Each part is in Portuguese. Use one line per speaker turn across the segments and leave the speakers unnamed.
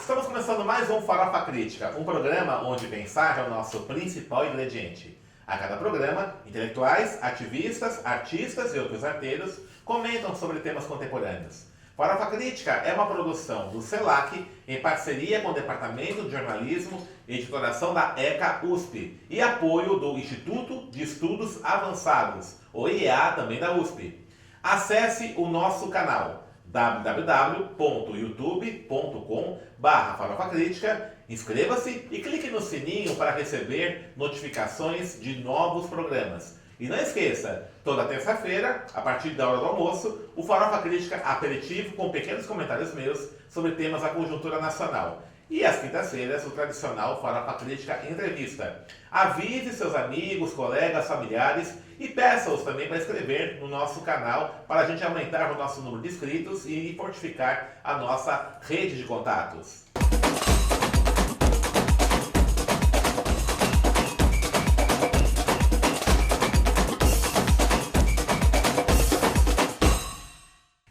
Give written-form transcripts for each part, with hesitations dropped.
Estamos começando mais um Farofa Crítica, um programa onde pensar é o nosso principal ingrediente. A cada programa, intelectuais, ativistas, artistas e outros arteiros comentam sobre temas contemporâneos. Farofa Crítica é uma produção do CELAC em parceria com o Departamento de Jornalismo e Editoração da ECA USP e apoio do Instituto de Estudos Avançados, o IEA, também da USP. Acesse o nosso canal www.youtube.com/farofacrítica, inscreva-se e clique no sininho para receber notificações de novos programas. E não esqueça, toda terça-feira, a partir da hora do almoço, o Farofa Crítica aperitivo com pequenos comentários meus sobre temas da conjuntura nacional. E às quintas-feiras, o tradicional Farofa Crítica Entrevista. Avise seus amigos, colegas, familiares e peça-os também para inscrever no nosso canal para a gente aumentar o nosso número de inscritos e fortificar a nossa rede de contatos.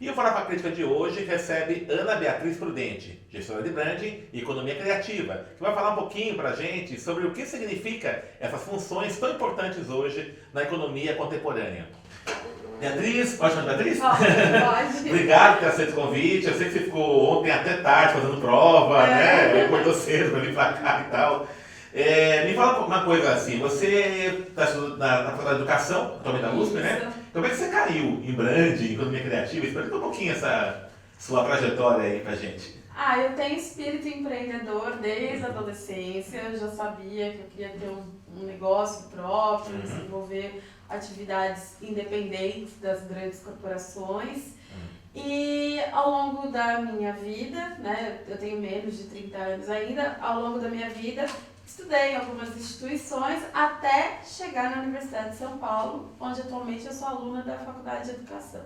E o Farofa Crítica de hoje recebe Ana Beatriz Prudente, gestora de branding e economia criativa, que vai falar um pouquinho para a gente sobre o que significa essas funções tão importantes hoje na economia contemporânea. Beatriz, pode chamar Beatriz?
Pode.
Obrigado por ter aceito o convite. Eu sei que você ficou ontem até tarde fazendo prova, né? Acordou cedo para vir para cá e tal. Me fala uma coisa assim, você está estudando na Faculdade de Educação, atualmente da USP, né? Como é que você caiu em branding, em economia criativa? Explica um pouquinho essa sua trajetória aí pra gente.
Eu tenho espírito empreendedor desde a adolescência. Eu já sabia que eu queria ter um negócio próprio, desenvolver atividades independentes das grandes corporações. E ao longo da minha vida, né, eu tenho menos de 30 anos ainda, ao longo da minha vida estudei em algumas instituições até chegar na Universidade de São Paulo, onde atualmente eu sou aluna da Faculdade de Educação.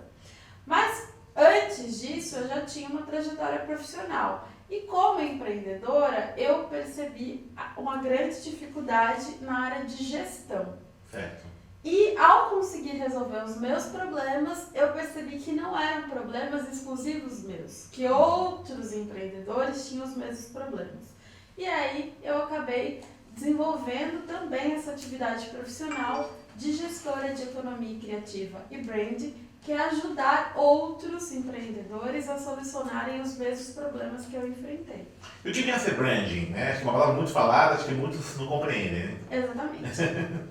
Mas antes disso eu já tinha uma trajetória profissional e como empreendedora eu percebi uma grande dificuldade na área de gestão.
Certo.
E ao conseguir resolver os meus problemas, eu percebi que não eram problemas exclusivos meus, que outros empreendedores tinham os mesmos problemas. E aí eu acabei desenvolvendo também essa atividade profissional de gestora de economia criativa e brand, que é ajudar outros empreendedores a solucionarem os mesmos problemas que eu enfrentei.
Eu queria ser branding, né? Acho que é uma palavra muito falada, acho que muitos não compreendem, né?
Exatamente.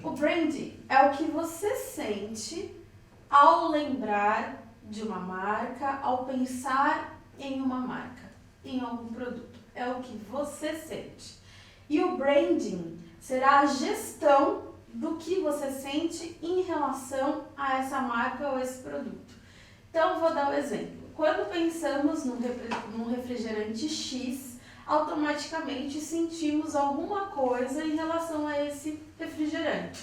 O branding é o que você sente ao lembrar de uma marca, ao pensar em uma marca, em algum produto. É o que você sente. E o branding será a gestão do que você sente em relação a essa marca ou esse produto. Então, vou dar um exemplo. Quando pensamos num refrigerante X, automaticamente sentimos alguma coisa em relação a esse refrigerante.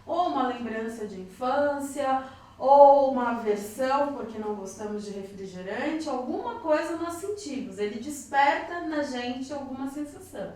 Ou uma lembrança de infância, ou uma aversão porque não gostamos de refrigerante, alguma coisa nós sentimos, ele desperta na gente alguma sensação.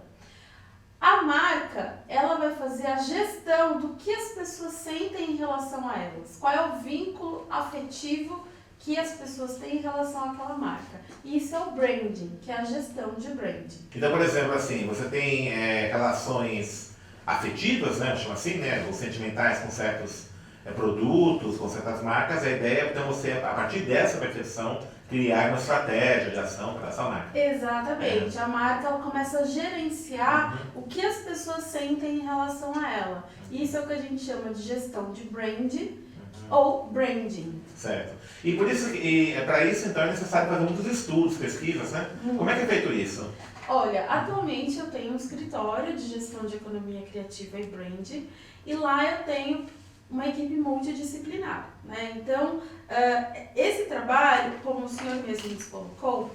A marca, ela vai fazer a gestão do que as pessoas sentem em relação a elas, qual é o vínculo afetivo que as pessoas têm em relação àquela marca. E isso é o branding, que é a gestão de branding.
Então, por exemplo, assim, você tem relações afetivas, né? Chama assim, né? Ou sentimentais com certos produtos, com certas marcas. A ideia é, então, você, a partir dessa percepção, criar uma estratégia de ação para essa marca.
Exatamente. A marca ela começa a gerenciar o que as pessoas sentem em relação a ela. Isso é o que a gente chama de gestão de brand ou branding.
Certo. E por isso, para isso, então, é necessário fazer muitos estudos, pesquisas, né? Como é que é feito isso?
Olha, atualmente eu tenho um escritório de gestão de economia criativa e brand e lá eu tenho uma equipe multidisciplinar, né? Então, esse trabalho, como o senhor mesmo nos colocou...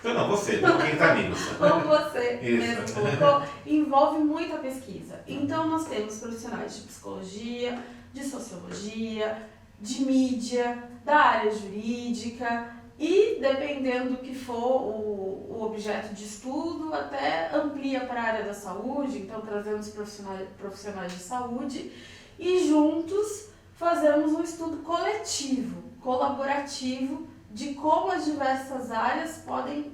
Eu não, você, quem está amigos.
Como você mesmo colocou, envolve muita pesquisa. Então, nós temos profissionais de psicologia, de sociologia, de mídia, da área jurídica e, dependendo do que for o objeto de estudo, até amplia para a área da saúde, então trazemos profissionais de saúde e juntos fazemos um estudo coletivo, colaborativo de como as diversas áreas podem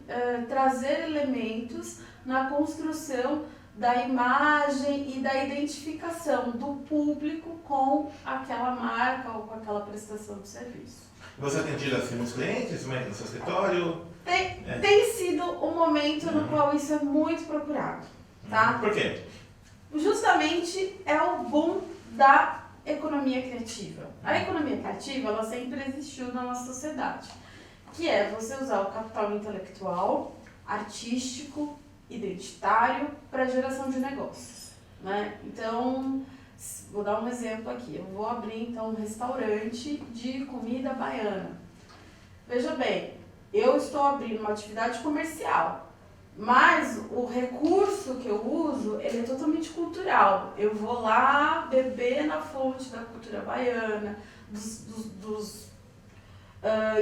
trazer elementos na construção da imagem e da identificação do público com aquela marca ou com aquela prestação de serviço.
Você tem tido assim nos clientes, no seu escritório?
Tem sido um momento no qual isso é muito procurado, tá?
Por quê?
Justamente é o boom da economia criativa. A economia criativa, ela sempre existiu na nossa sociedade, que é você usar o capital intelectual, artístico, identitário para geração de negócios, né? Então, vou dar um exemplo aqui. Eu vou abrir então um restaurante de comida baiana. Veja bem, eu estou abrindo uma atividade comercial, mas o recurso que eu uso, ele é totalmente cultural. Eu vou lá beber na fonte da cultura baiana, dos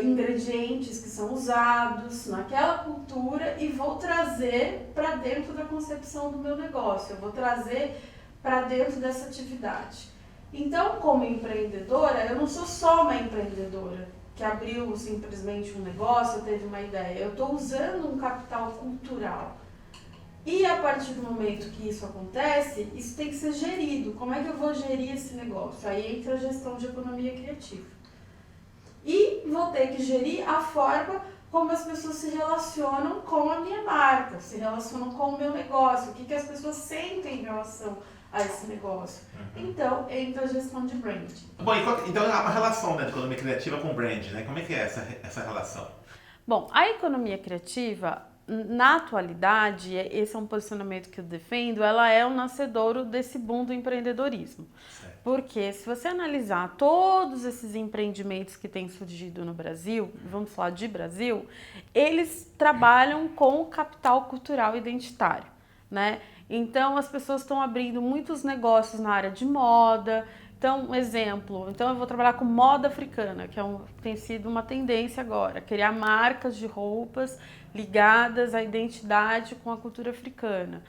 ingredientes que são usados naquela cultura e vou trazer para dentro da concepção do meu negócio, eu vou trazer para dentro dessa atividade. Então, como empreendedora, eu não sou só uma empreendedora que abriu simplesmente um negócio, teve uma ideia, eu estou usando um capital cultural. E a partir do momento que isso acontece, isso tem que ser gerido. Como é que eu vou gerir esse negócio? Aí entra a gestão de economia criativa. E vou ter que gerir a forma como as pessoas se relacionam com a minha marca, se relacionam com o meu negócio, o que as pessoas sentem em relação a esse negócio. Então, entra a gestão de brand.
Bom, então há uma relação, né, de economia criativa com brand, né? Como é que é essa relação?
Bom, a economia criativa, na atualidade, esse é um posicionamento que eu defendo, ela é o nascedouro desse boom do empreendedorismo.
Certo.
Porque se você analisar todos esses empreendimentos que têm surgido no Brasil, vamos falar de Brasil, eles trabalham com o capital cultural identitário, né? Então as pessoas estão abrindo muitos negócios na área de moda. Então, um exemplo, eu vou trabalhar com moda africana, que tem sido uma tendência agora, criar marcas de roupas ligadas à identidade com a cultura africana.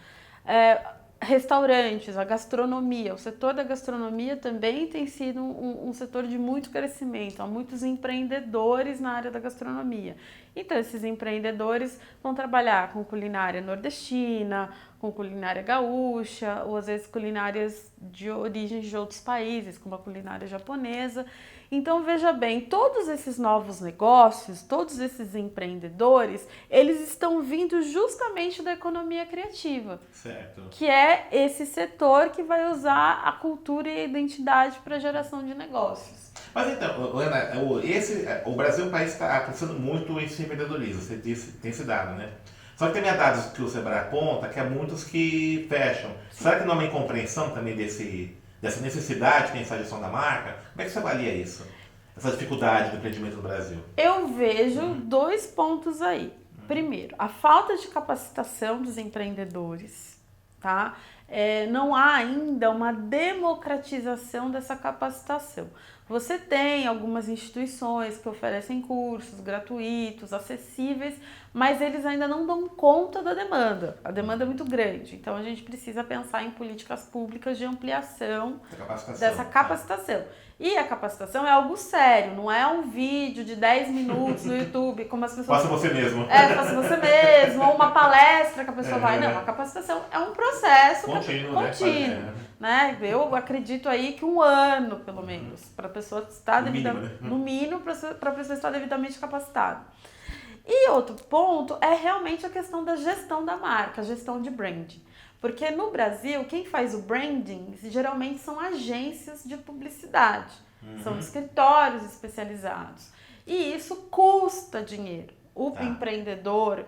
Restaurantes, a gastronomia, o setor da gastronomia também tem sido um setor de muito crescimento, há muitos empreendedores na área da gastronomia. Então, esses empreendedores vão trabalhar com culinária nordestina, com culinária gaúcha, ou às vezes culinárias de origens de outros países, como a culinária japonesa. Então, veja bem, todos esses novos negócios, todos esses empreendedores, eles estão vindo justamente da economia criativa.
Certo.
Que é esse setor que vai usar a cultura e a identidade para a geração de negócios.
Mas então, Ana, o Brasil é um país que está crescendo muito esse empreendedorismo, você disse, tem esse dado, né? Só que tem dados que o Sebrae aponta que há muitos que fecham. Sim. Será que não há uma incompreensão também dessa necessidade que tem essa gestão da marca? Como é que você avalia isso? Essa dificuldade do empreendimento no Brasil?
Eu vejo dois pontos aí. Primeiro, a falta de capacitação dos empreendedores, tá? Não há ainda uma democratização dessa capacitação. Você tem algumas instituições que oferecem cursos gratuitos, acessíveis, mas eles ainda não dão conta da demanda. A demanda é muito grande, então a gente precisa pensar em políticas públicas de ampliação dessa capacitação. E a capacitação é algo sério, não é um vídeo de 10 minutos no YouTube, como as pessoas...
Faça você mesmo.
Faça você mesmo, ou uma palestra que a pessoa vai. Não, a capacitação é um processo contínuo, né? Eu acredito aí que 1 ano, pelo menos, para a pessoa estar no mínimo, para a pessoa estar devidamente capacitada. E outro ponto é realmente a questão da gestão da marca, a gestão de branding. Porque no Brasil, quem faz o branding geralmente são agências de publicidade, são escritórios especializados. E isso custa dinheiro. O empreendedor,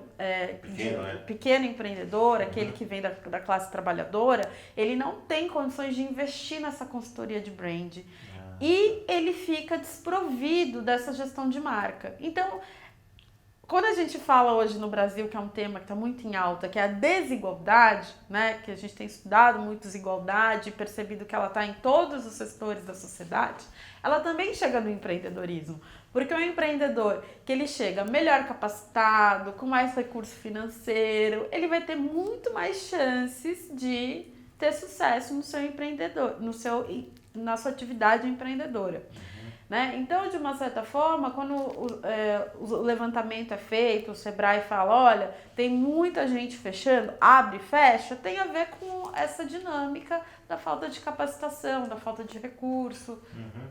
pequeno empreendedor, aquele que vem da classe trabalhadora, ele não tem condições de investir nessa consultoria de brand. E ele fica desprovido dessa gestão de marca. Então, quando a gente fala hoje no Brasil, que é um tema que está muito em alta, que é a desigualdade, né, que a gente tem estudado muito desigualdade e percebido que ela está em todos os setores da sociedade, ela também chega no empreendedorismo. Porque o empreendedor que ele chega melhor capacitado, com mais recurso financeiro, ele vai ter muito mais chances de ter sucesso no seu empreendedor, na sua atividade empreendedora. né? Então, de uma certa forma, quando o levantamento é feito, o Sebrae fala, olha, tem muita gente fechando, abre e fecha, tem a ver com essa dinâmica da falta de capacitação, da falta de recurso,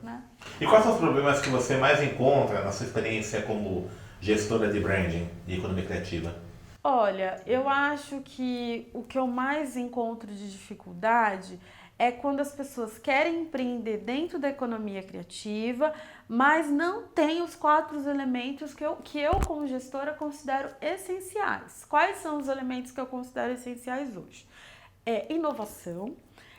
né?
E quais são os problemas que você mais encontra na sua experiência como gestora de branding e economia criativa?
Olha, eu acho que o que eu mais encontro de dificuldade é quando as pessoas querem empreender dentro da economia criativa, mas não tem os 4 elementos que eu como gestora considero essenciais. Quais são os elementos que eu considero essenciais hoje? É inovação.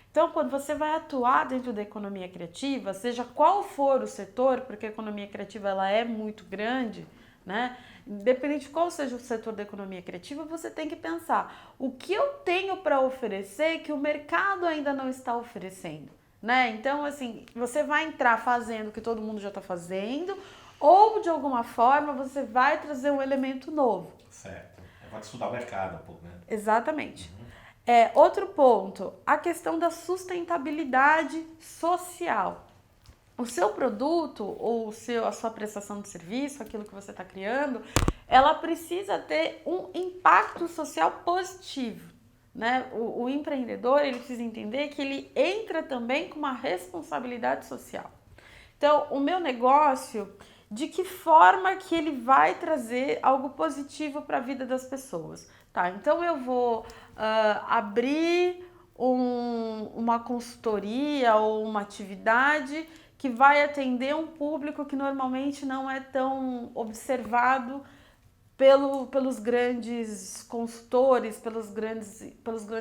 Então, quando você vai atuar dentro da economia criativa, seja qual for o setor, porque a economia criativa ela é muito grande, né? Independente de qual seja o setor da economia criativa, você tem que pensar o que eu tenho para oferecer que o mercado ainda não está oferecendo, né? Então, assim, você vai entrar fazendo o que todo mundo já está fazendo ou, de alguma forma, você vai trazer um elemento novo.
Certo. Vai estudar o mercado um pouco, né?
Exatamente. Outro ponto, a questão da sustentabilidade social. O seu produto ou a sua prestação de serviço, aquilo que você está criando, ela precisa ter um impacto social positivo, né? O empreendedor ele precisa entender que ele entra também com uma responsabilidade social. Então, o meu negócio, de que forma que ele vai trazer algo positivo para a vida das pessoas? Tá, então eu vou abrir uma consultoria ou uma atividade que vai atender um público que normalmente não é tão observado pelos grandes consultores, pelos grandes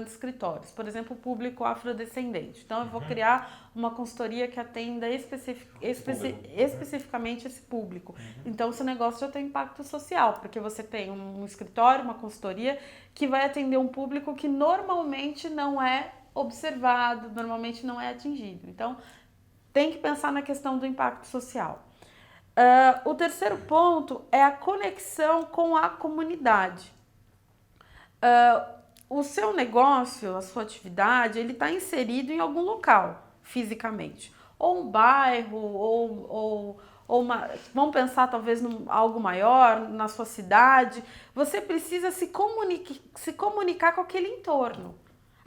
escritórios. Por exemplo, o público afrodescendente. Então, eu vou criar uma consultoria que atenda especificamente esse público. Então, o seu negócio já tem impacto social, porque você tem um escritório, uma consultoria que vai atender um público que normalmente não é observado, normalmente não é atingido. Então, tem que pensar na questão do impacto social. O terceiro ponto é a conexão com a comunidade. O seu negócio, a sua atividade, ele está inserido em algum local, fisicamente. Ou um bairro, ou vamos pensar talvez em algo maior, na sua cidade. Você precisa se comunicar com aquele entorno.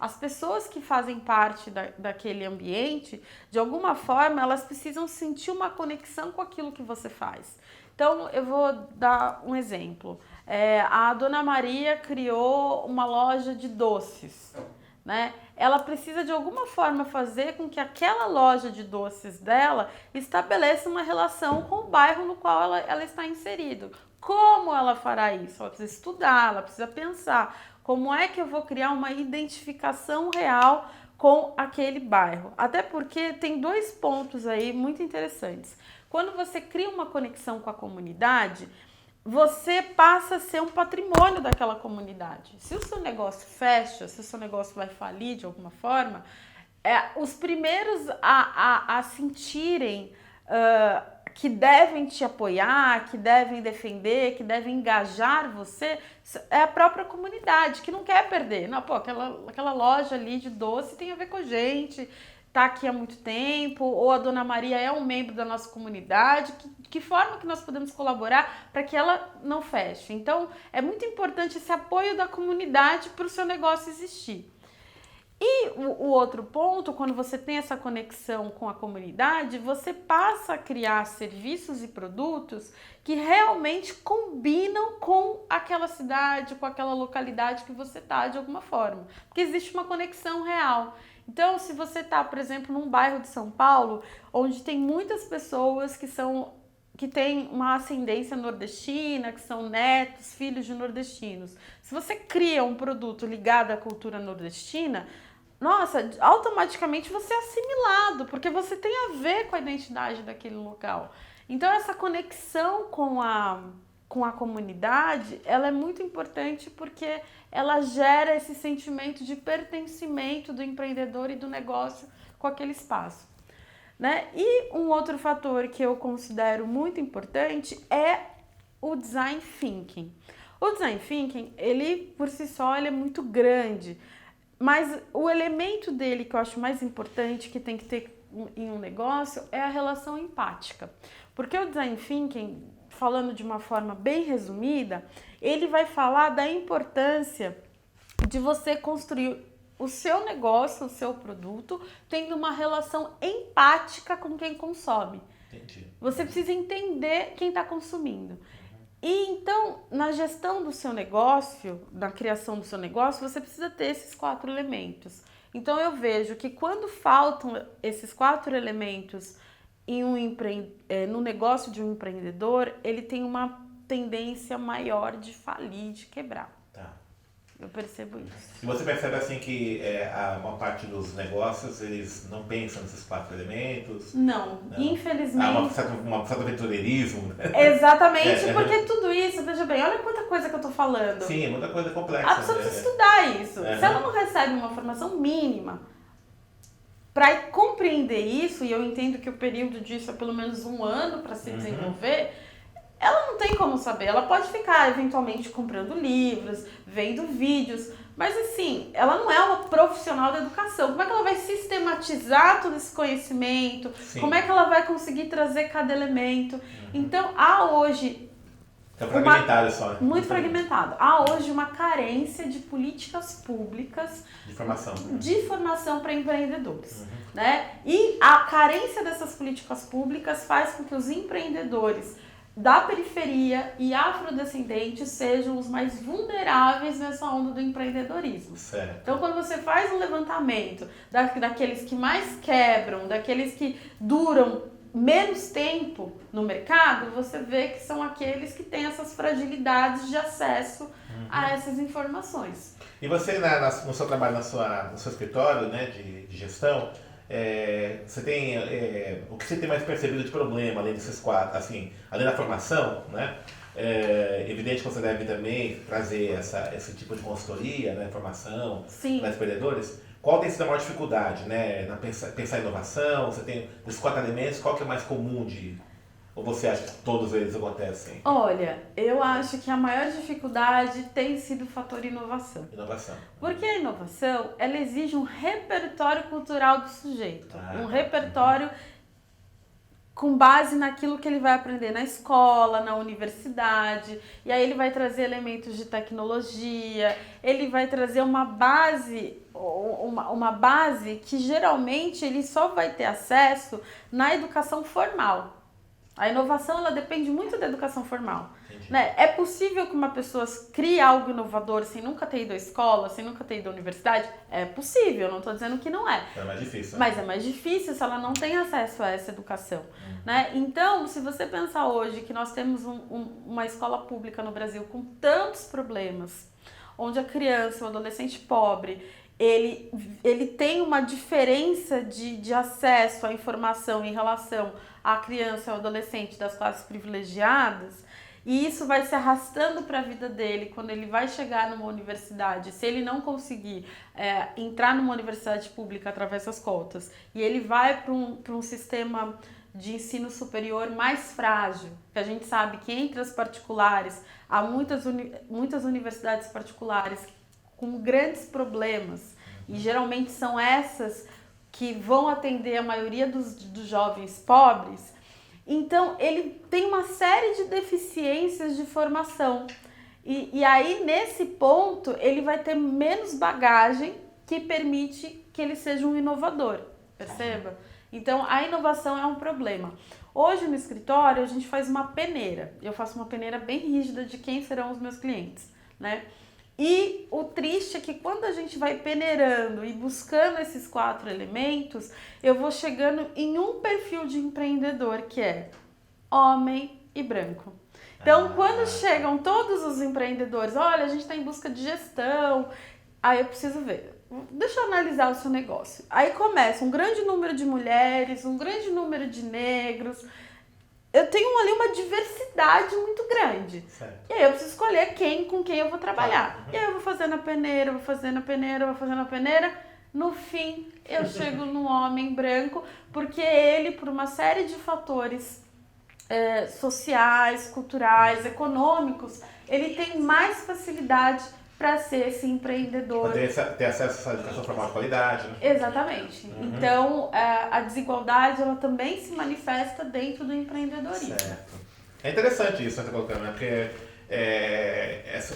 As pessoas que fazem parte daquele ambiente, de alguma forma, elas precisam sentir uma conexão com aquilo que você faz. Então, eu vou dar um exemplo. A Dona Maria criou uma loja de doces, né? Ela precisa, de alguma forma, fazer com que aquela loja de doces dela estabeleça uma relação com o bairro no qual ela está inserido. Como ela fará isso? Ela precisa estudar, ela precisa pensar. Como é que eu vou criar uma identificação real com aquele bairro? Até porque tem 2 pontos aí muito interessantes. Quando você cria uma conexão com a comunidade, você passa a ser um patrimônio daquela comunidade. Se o seu negócio fecha, se o seu negócio vai falir de alguma forma, os primeiros a sentirem que devem te apoiar, que devem defender, que devem engajar você, é a própria comunidade, que não quer perder. Não, pô, aquela loja ali de doce tem a ver com a gente, tá aqui há muito tempo, ou a Dona Maria é um membro da nossa comunidade, que forma que nós podemos colaborar para que ela não feche? Então, é muito importante esse apoio da comunidade para o seu negócio existir. E o outro ponto, quando você tem essa conexão com a comunidade, você passa a criar serviços e produtos que realmente combinam com aquela cidade, com aquela localidade que você está de alguma forma. Porque existe uma conexão real. Então, se você está, por exemplo, num bairro de São Paulo, onde tem muitas pessoas que têm uma ascendência nordestina, que são netos, filhos de nordestinos. Se você cria um produto ligado à cultura nordestina, nossa, automaticamente você é assimilado, porque você tem a ver com a identidade daquele local. Então, essa conexão com a comunidade, ela é muito importante porque ela gera esse sentimento de pertencimento do empreendedor e do negócio com aquele espaço, né? E um outro fator que eu considero muito importante é o design thinking. O design thinking, ele por si só, ele é muito grande, mas o elemento dele que eu acho mais importante, que tem que ter em um negócio é a relação empática. Porque o Design Thinking, falando de uma forma bem resumida, ele vai falar da importância de você construir o seu negócio, o seu produto, tendo uma relação empática com quem consome.
Entendi.
Você precisa entender quem está consumindo. E então, na gestão do seu negócio, na criação do seu negócio, você precisa ter esses 4 elementos. Então, eu vejo que quando faltam esses 4 elementos em no negócio de um empreendedor, ele tem uma tendência maior de falir, de quebrar.
Tá.
Eu percebo isso.
E você percebe assim que uma parte dos negócios, eles não pensam nesses 4 elementos?
Não. Infelizmente.
Um certo aventureirismo, né?
Exatamente, porque tudo isso, veja bem, olha quanta coisa que eu tô falando.
Sim, é muita coisa complexa.
A pessoa precisa estudar isso. Se ela não recebe uma formação mínima para compreender isso, e eu entendo que o período disso é pelo menos 1 ano para se desenvolver, ela não tem como saber. Ela pode ficar eventualmente comprando livros, vendo vídeos, mas assim, ela não é uma profissional da educação. Como é que ela vai sistematizar todo esse conhecimento?
Sim.
Como é que ela vai conseguir trazer cada elemento? Então, há hoje...
É fragmentado só, né?
Muito fragmentado. Há hoje uma carência de políticas públicas
de
formação para empreendedores. Né? E a carência dessas políticas públicas faz com que os empreendedores da periferia e afrodescendentes sejam os mais vulneráveis nessa onda do empreendedorismo.
Certo.
Então, quando você faz um levantamento daqueles que mais quebram, daqueles que duram menos tempo no mercado, você vê que são aqueles que têm essas fragilidades de acesso a essas informações.
E você, no seu trabalho, no seu escritório, né, de gestão, você tem o que você tem mais percebido de problema, além desses 4, assim, além da formação, né? Evidente que você deve também trazer esse tipo de consultoria, né, formação para empreendedores. Qual tem sido a maior dificuldade, né, pensar em inovação? Você tem desses 4 elementos, qual que é mais comum ou você acha que todos eles acontecem?
Olha, eu acho que a maior dificuldade tem sido o fator inovação.
Inovação.
Porque a inovação, ela exige um repertório cultural do sujeito. Um repertório com base naquilo que ele vai aprender na escola, na universidade. E aí ele vai trazer elementos de tecnologia, ele vai trazer uma base que geralmente ele só vai ter acesso na educação formal. A inovação, ela depende muito da educação formal. Né? É possível que uma pessoa crie algo inovador sem nunca ter ido à escola, sem nunca ter ido à universidade? É possível, eu não estou dizendo que não é.
É mais difícil. Né?
Mas é mais difícil se ela não tem acesso a essa educação. Né? Então, se você pensar hoje que nós temos uma escola pública no Brasil com tantos problemas, onde a criança, o adolescente pobre, ele tem uma diferença de acesso à informação em relação à criança e ao adolescente das classes privilegiadas, e isso vai se arrastando para a vida dele quando ele vai chegar numa universidade. Se ele não conseguir entrar numa universidade pública através das cotas, e ele vai para um sistema de ensino superior mais frágil, que a gente sabe que entre as particulares, há muitas universidades particulares com grandes problemas, e geralmente são essas que vão atender a maioria dos jovens pobres. Então, ele tem uma série de deficiências de formação. E aí, nesse ponto, ele vai ter menos bagagem que permite que ele seja um inovador, perceba? Então, a inovação é um problema. Hoje, no escritório, a gente faz uma peneira. Eu faço uma peneira bem rígida de quem serão os meus clientes, né? E o triste é que quando a gente vai peneirando e buscando esses 4 elementos, eu vou chegando em um perfil de empreendedor que é homem e branco. Então, quando chegam todos os empreendedores, olha, a gente está em busca de gestão, aí eu preciso ver, deixa eu analisar o seu negócio. Aí começa um grande número de mulheres, um grande número de negros. Eu tenho ali uma diversidade muito grande.
Certo.
E aí eu preciso escolher com quem eu vou trabalhar. E aí eu vou fazendo a peneira, vou fazendo a peneira. No fim, eu chego no homem branco, porque ele, por uma série de fatores sociais, culturais, econômicos, ele tem mais facilidade para ser esse empreendedor.
Ter acesso a essa educação formal de qualidade, né?
Exatamente. Então, a desigualdade, ela também se manifesta dentro do empreendedorismo.
Certo. É interessante isso que você está colocando, né? Porque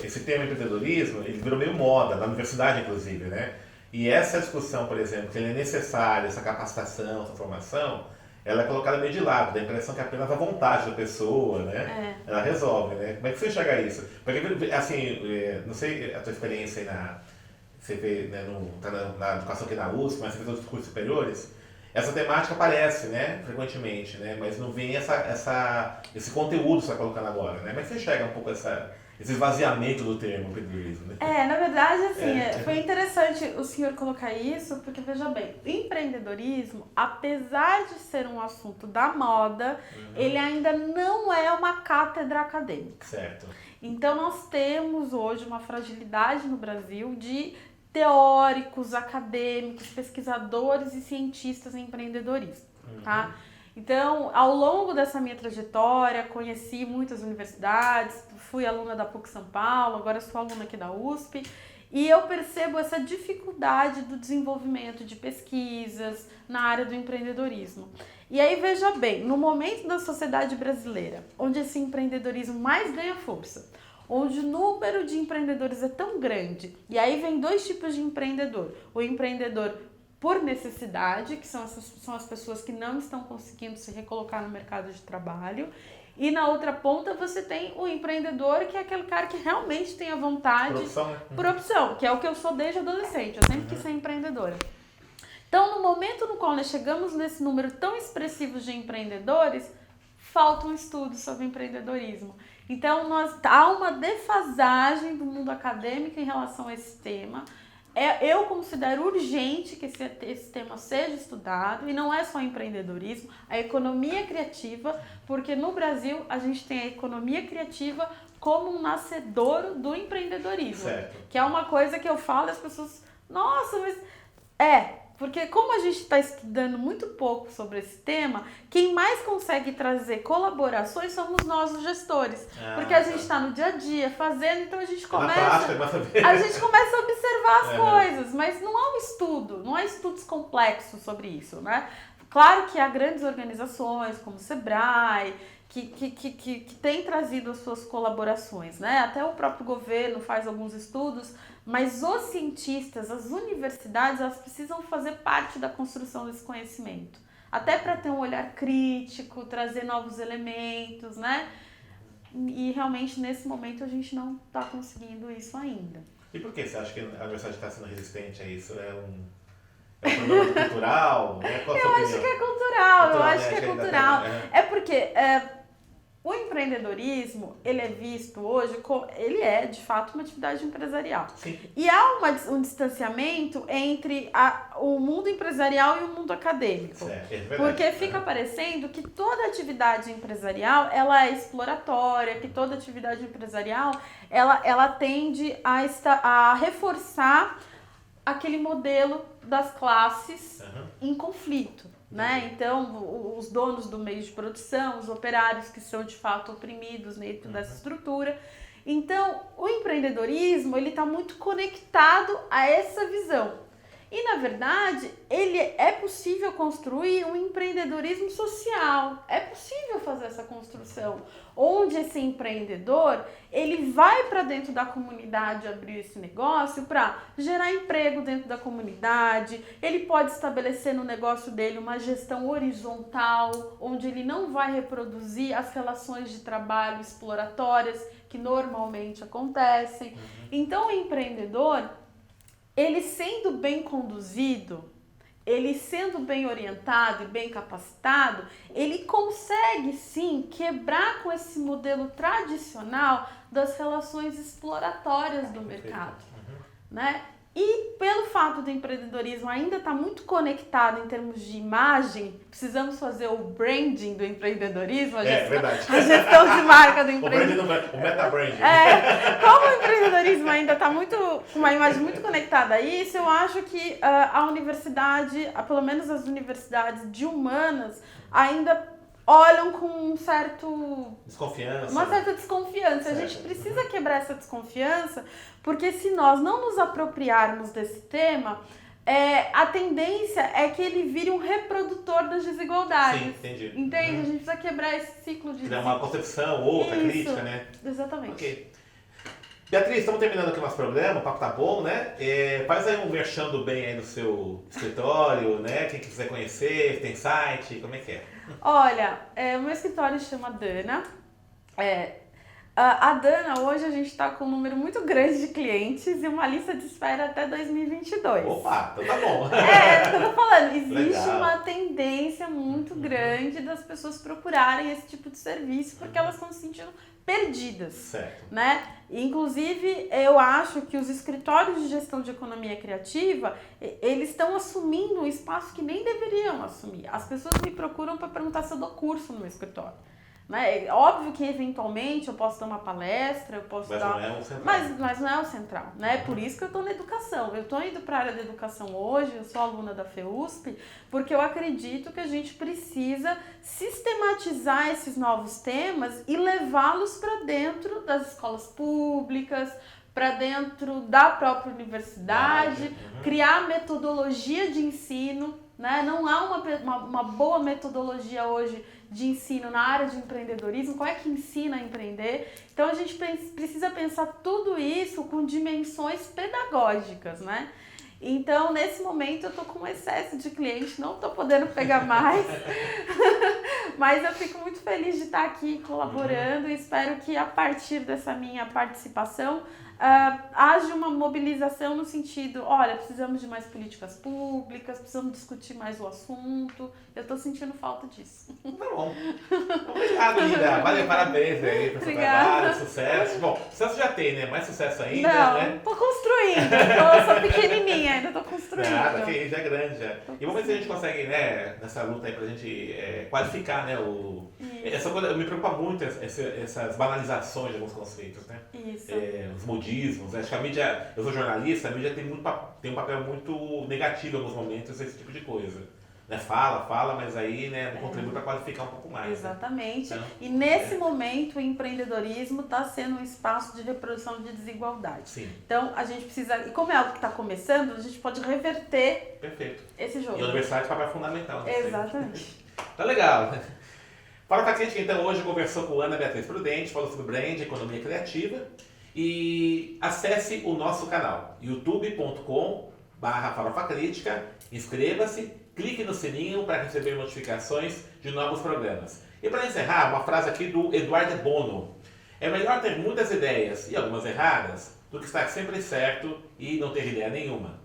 esse tema empreendedorismo, ele virou meio moda, na universidade inclusive, né? E essa discussão, por exemplo, que ele é necessária, essa capacitação, essa formação, ela é colocada meio de lado, dá a impressão que é apenas a vontade da pessoa, né? Ela resolve, né? Como é que você enxerga isso? Porque, assim, não sei a tua experiência aí você vê, né, na educação aqui na USP, mas você fez outros cursos superiores, essa temática aparece, né, frequentemente, né? Mas não vem esse conteúdo que você está colocando agora, né? Como é que você enxerga um pouco esse esvaziamento do termo empreendedorismo, né?
Na verdade, assim, foi interessante o senhor colocar isso, porque, veja bem, o empreendedorismo, apesar de ser um assunto da moda, ele ainda não é uma cátedra acadêmica.
Certo.
Então, nós temos hoje uma fragilidade no Brasil de teóricos, acadêmicos, pesquisadores e cientistas em empreendedorismo, tá? Então, ao longo dessa minha trajetória, conheci muitas universidades, fui aluna da PUC São Paulo, agora sou aluna aqui da USP, e eu percebo essa dificuldade do desenvolvimento de pesquisas na área do empreendedorismo. E aí, veja bem, no momento da sociedade brasileira, onde esse empreendedorismo mais ganha força, onde o número de empreendedores é tão grande, e aí vem dois tipos de empreendedor. O empreendedor por necessidade, que são as pessoas que não estão conseguindo se recolocar no mercado de trabalho, e na outra ponta você tem o empreendedor, que é aquele cara que realmente tem a vontade por opção, que é o que eu sou desde adolescente, eu sempre quis ser empreendedora. Então, no momento no qual nós chegamos nesse número tão expressivo de empreendedores, falta um estudo sobre empreendedorismo. Então, há uma defasagem do mundo acadêmico em relação a esse tema. Eu considero urgente que esse tema seja estudado, e não é só empreendedorismo, a economia criativa, porque no Brasil a gente tem a economia criativa como um nascedouro do empreendedorismo.
Certo.
Que é uma coisa que eu falo e as pessoas, nossa, mas... Porque como a gente está estudando muito pouco sobre esse tema, quem mais consegue trazer colaborações somos nós, os gestores. Porque a gente está no dia a dia fazendo, então a gente começa a observar as coisas, mas não há um estudo, não há estudos complexos sobre isso, né? Claro que há grandes organizações como o Sebrae, que tem trazido as suas colaborações, né? Até o próprio governo faz alguns estudos, mas os cientistas, as universidades, elas precisam fazer parte da construção desse conhecimento. Até para ter um olhar crítico, trazer novos elementos, né? E realmente nesse momento a gente não está conseguindo isso ainda.
E por que você acha que a universidade está sendo resistente a isso? É um problema cultural? Né?
Eu acho que é cultural, É porque o empreendedorismo, ele é visto hoje como... Ele é, de fato, uma atividade empresarial.
Sim.
E há um distanciamento entre o mundo empresarial e o mundo acadêmico.
Certo, é verdade.
Porque fica parecendo que toda atividade empresarial, ela é exploratória, que toda atividade empresarial, ela tende a reforçar aquele modelo das classes em conflito. Né? Então, os donos do meio de produção, os operários que são de fato oprimidos dentro dessa estrutura. Então, o empreendedorismo ele está muito conectado a essa visão. E, na verdade, é possível construir um empreendedorismo social. É possível fazer essa construção, onde esse empreendedor ele vai para dentro da comunidade abrir esse negócio para gerar emprego dentro da comunidade. Ele pode estabelecer no negócio dele uma gestão horizontal, onde ele não vai reproduzir as relações de trabalho exploratórias que normalmente acontecem. Então, o empreendedor, ele sendo bem conduzido, ele sendo bem orientado e bem capacitado, ele consegue sim quebrar com esse modelo tradicional das relações exploratórias do mercado, né? E pelo fato do empreendedorismo ainda estar muito conectado em termos de imagem, precisamos fazer o branding do empreendedorismo, a gestão de marca do empreendedorismo.
O meta-branding.
Como o empreendedorismo ainda está com uma imagem muito conectada a isso, eu acho que a universidade, pelo menos as universidades de humanas, ainda olham com um certo...
Desconfiança.
Uma certa desconfiança. Certo. A gente precisa quebrar essa desconfiança, porque se nós não nos apropriarmos desse tema, a tendência é que ele vire um reprodutor das desigualdades.
Sim, entendi.
Entende? A gente precisa quebrar esse ciclo de...
Criar uma concepção, outra, crítica, né?
Exatamente.
Ok. Beatriz, estamos terminando aqui o nosso programa, o papo tá bom, né? Faz aí um merchan do bem aí no seu escritório, né? Quem quiser conhecer, tem site, como é que é?
Olha, o meu escritório chama Dana. A Dana, hoje a gente está com um número muito grande de clientes e uma lista de espera até 2022.
Opa, então tá bom.
É o que eu tô falando. Existe
Legal.
uma tendência muito grande das pessoas procurarem esse tipo de serviço porque elas estão se sentindo perdidas.
Certo.
Né? Inclusive, eu acho que os escritórios de gestão de economia criativa, eles estão assumindo um espaço que nem deveriam assumir. As pessoas me procuram para perguntar se eu dou curso no meu escritório. Né? Óbvio que eventualmente eu posso dar uma palestra, eu posso
mas
dar...
não é o central.
Mas não é o central, né? Por isso que eu estou na educação. Eu estou indo para a área da educação hoje, eu sou aluna da FEUSP, porque eu acredito que a gente precisa sistematizar esses novos temas e levá-los para dentro das escolas públicas, para dentro da própria universidade, criar metodologia de ensino, né? Não há uma boa metodologia hoje de ensino na área de empreendedorismo. Qual é que ensina a empreender? Então a gente precisa pensar tudo isso com dimensões pedagógicas, né? Então, nesse momento, eu tô com um excesso de cliente, não tô podendo pegar mais, mas eu fico muito feliz de estar aqui colaborando e espero que a partir dessa minha participação haja uma mobilização no sentido, olha, precisamos de mais políticas públicas, precisamos discutir mais o assunto. Eu tô sentindo falta disso.
Tá bom. Obrigado, Linda. Valeu, parabéns aí pelo seu trabalho, sucesso. Bom, sucesso já tem, né? Mais sucesso ainda,
não,
né?
Tô construindo. Eu sou pequenininha, ainda tô construindo.
Nada, que já é grande já. E vamos ver se a gente consegue, né, nessa luta aí pra gente qualificar, né, essa coisa, me preocupa muito essas banalizações de alguns conceitos, né?
Isso.
Os modismos, né? Acho que a mídia, eu sou jornalista, a mídia tem um papel muito negativo em alguns momentos, esse tipo de coisa. Né? Fala, mas aí, né, não contribui para qualificar um pouco mais.
Exatamente.
Né? Então,
e nesse momento o empreendedorismo está sendo um espaço de reprodução de desigualdade.
Sim.
Então a gente precisa, e como é algo que está começando, a gente pode reverter esse jogo.
E a universidade é papel fundamental.
Exatamente.
Tá legal. Farofa Crítica, então, hoje conversou com Ana Beatriz Prudente, falou sobre brand, economia criativa. E acesse o nosso canal, youtube.com/Farofa Crítica, inscreva-se, clique no sininho para receber notificações de novos programas. E para encerrar, uma frase aqui do Eduardo Bono. É melhor ter muitas ideias e algumas erradas do que estar sempre certo e não ter ideia nenhuma.